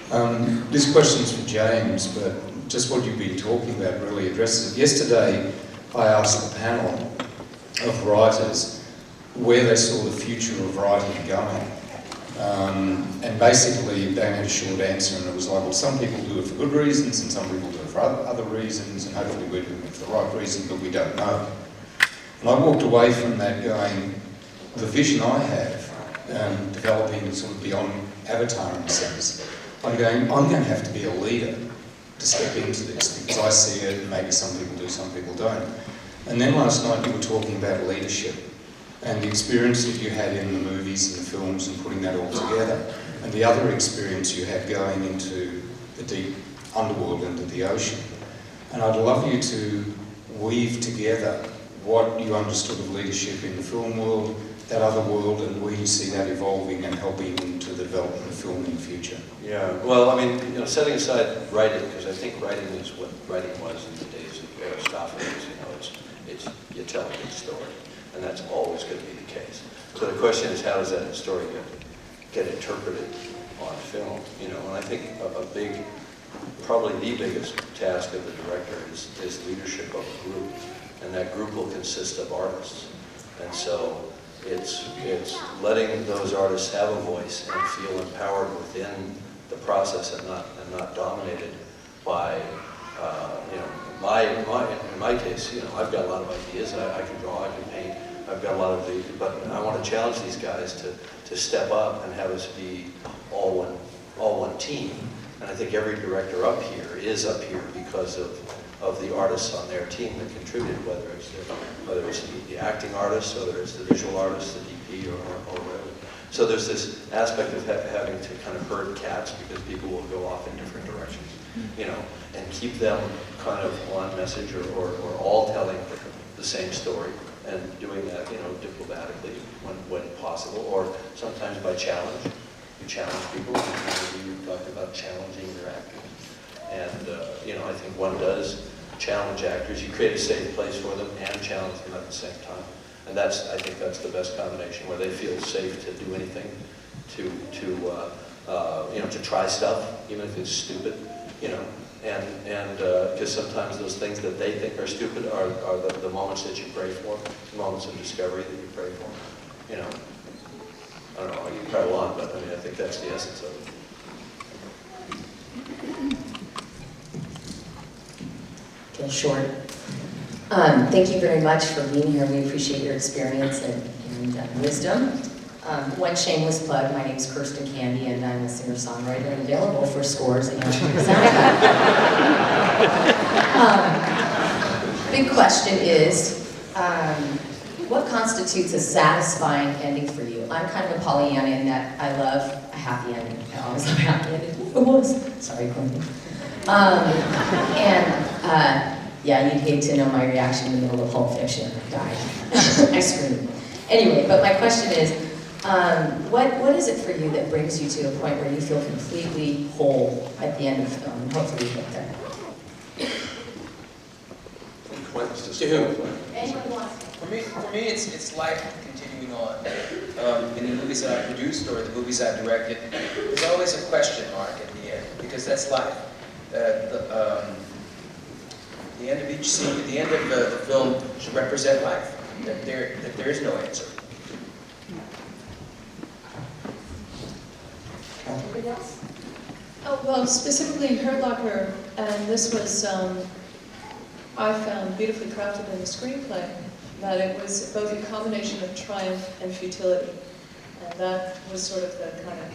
This question's for James, but just what you've been talking about really addresses it. Yesterday, I asked the panel of writers where they saw the future of writing going. And basically, they had a short answer, and it was like, well, some people do it for good reasons, and some people do it for other reasons, and hopefully we're doing it for the right reason, but we don't know. And I walked away from that going, the vision I have, developing sort of beyond Avatar in a sense, I'm going to have to be a leader to step into this, because I see it, and maybe some people do, some people don't. And then last night you were talking about leadership, and the experience that you had in the movies and the films and putting that all together, and the other experience you had going into the deep underworld, into the ocean. And I'd love you to weave together what you understood of leadership in the film world, that other world, and where you see that evolving and helping into the development of film in the future. Yeah, well, I mean, you know, setting aside writing, because I think writing is what writing was in the days of Aristophanes. You know, it's you tell a good story, and that's always going to be the case. So the question is, how does that story get interpreted on film? You know, and I think a big, probably the biggest task of the director is leadership of a group, and that group will consist of artists, and so it's letting those artists have a voice and feel empowered within the process, and not dominated by you know, in my case, you know, I've got a lot of ideas. I can draw, I can paint. I've got a lot of but I want to challenge these guys to step up and have us be all one team. And I think every director up here is up here because of the artists on their team that contributed, whether it's the acting artists, whether it's the visual artists, the DP, or whatever. So there's this aspect of having to kind of herd cats, because people will go off in different directions, you know, and keep them kind of on message, or all telling the same story, and doing that, you know, diplomatically when possible, or sometimes by challenge. You challenge people. You talked about challenging your actors. And, you know, I think one does challenge actors. You create a safe place for them and challenge them at the same time. And I think that's the best combination, where they feel safe to do anything, to you know, to try stuff, even if it's stupid, you know. And because sometimes those things that they think are stupid are the moments that you pray for, the moments of discovery that you pray for, you know. I don't know, I can prattle on, but I mean, I think that's the essence of it. Feel short. Thank you very much for being here. We appreciate your experience and wisdom. One shameless plug, my name's Kirsten Candy, and I'm a singer-songwriter and available for scores and soundtrack. Big question is, what constitutes a satisfying ending for you? I'm kind of a Pollyanna in that I love a happy ending. I always love a happy ending. It was. Sorry, Quentin. Yeah, you'd hate to know my reaction in the middle of Pulp Fiction. I died. I screamed. Anyway, but my question is, what is it for you that brings you to a point where you feel completely whole at the end of the film? And hopefully you get there. To who? Anyone wants to. For me, it's life continuing on. In the movies that I produced or the movies I directed, there's always a question mark at the end, because that's life. The end of each scene, the end of the film should represent life. That there is no answer. Anybody else? Oh, well, specifically Hurt Locker, and this was, I found beautifully crafted in the screenplay, that it was both a combination of triumph and futility. And that was sort of the kind of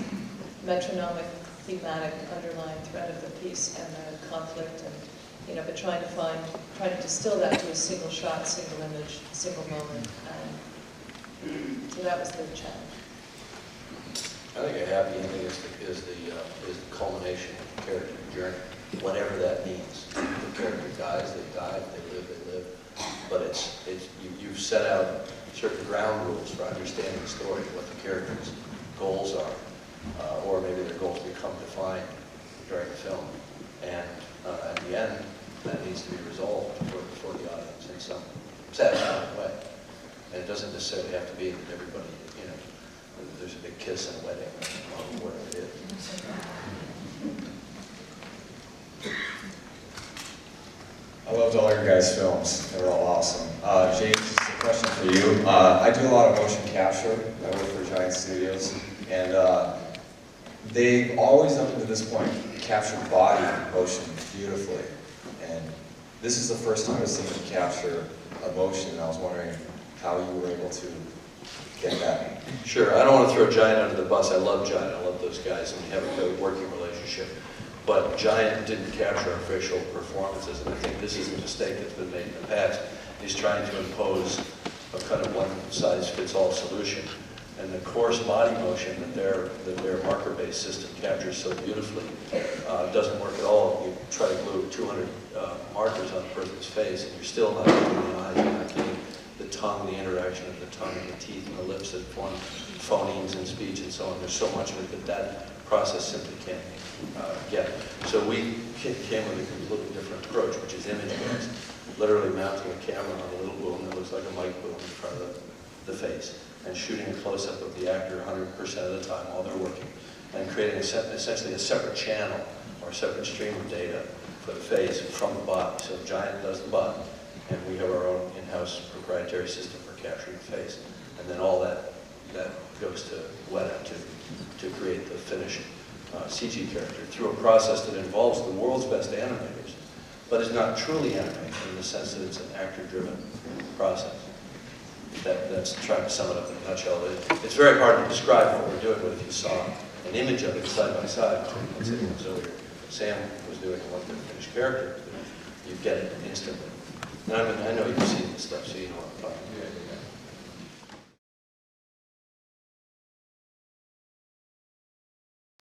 metronomic, thematic, underlying thread of the piece, and the conflict, and, you know, but trying to distill that to a single shot, single image, single moment. And so that was the challenge. I think a happy ending is the culmination of the character journey, whatever that means. If the character dies, they die. If they live, they live. But you've set out certain ground rules for understanding the story, what the character's goals are, or maybe their goals become defined during the film. And at the end, that needs to be resolved for the audience in some satisfying way. And it doesn't necessarily have to be that everybody, you know, there's a big kiss and a wedding, or whatever it is. loved all your guys' films. They were all awesome. James, just a question for you. I do a lot of motion capture. I work for Giant Studios, and they've always, up to this point, captured body motion beautifully. And this is the first time I've seen them capture emotion, and I was wondering how you were able to get that. Sure, I don't want to throw Giant under the bus. I love Giant, I love those guys, and we have a good working relationship. But Giant didn't capture our facial performances, and I think this is a mistake that's been made in the past. He's trying to impose a kind of one-size-fits-all solution. And the coarse body motion that their marker-based system captures so beautifully doesn't work at all. You try to glue 200 markers on a person's face, and you're still not getting the eyes, you're not getting the tongue, the interaction of the tongue and the teeth and the lips that form phonemes in speech and so on. There's so much of it that process simply can't get. So we came with a completely different approach, which is image-based, literally mounting a camera on a little boom that looks like a mic boom in front of the face, and shooting a close-up of the actor 100% of the time while they're working, and creating essentially a separate channel or a separate stream of data for the face from the body. So Giant does the body, and we have our own in-house proprietary system for capturing the face. And then all that goes to Weta to create the finished CG character through a process that involves the world's best animators, but is not truly animation in the sense that it's an actor-driven process. That's trying to sum it up in a nutshell. It's very hard to describe what we're doing, but if you saw an image of it side by side, let's say it was earlier, Sam was doing what the finished character was doing, you'd get it instantly. And I know you've seen this stuff, so you know what I'm talking about.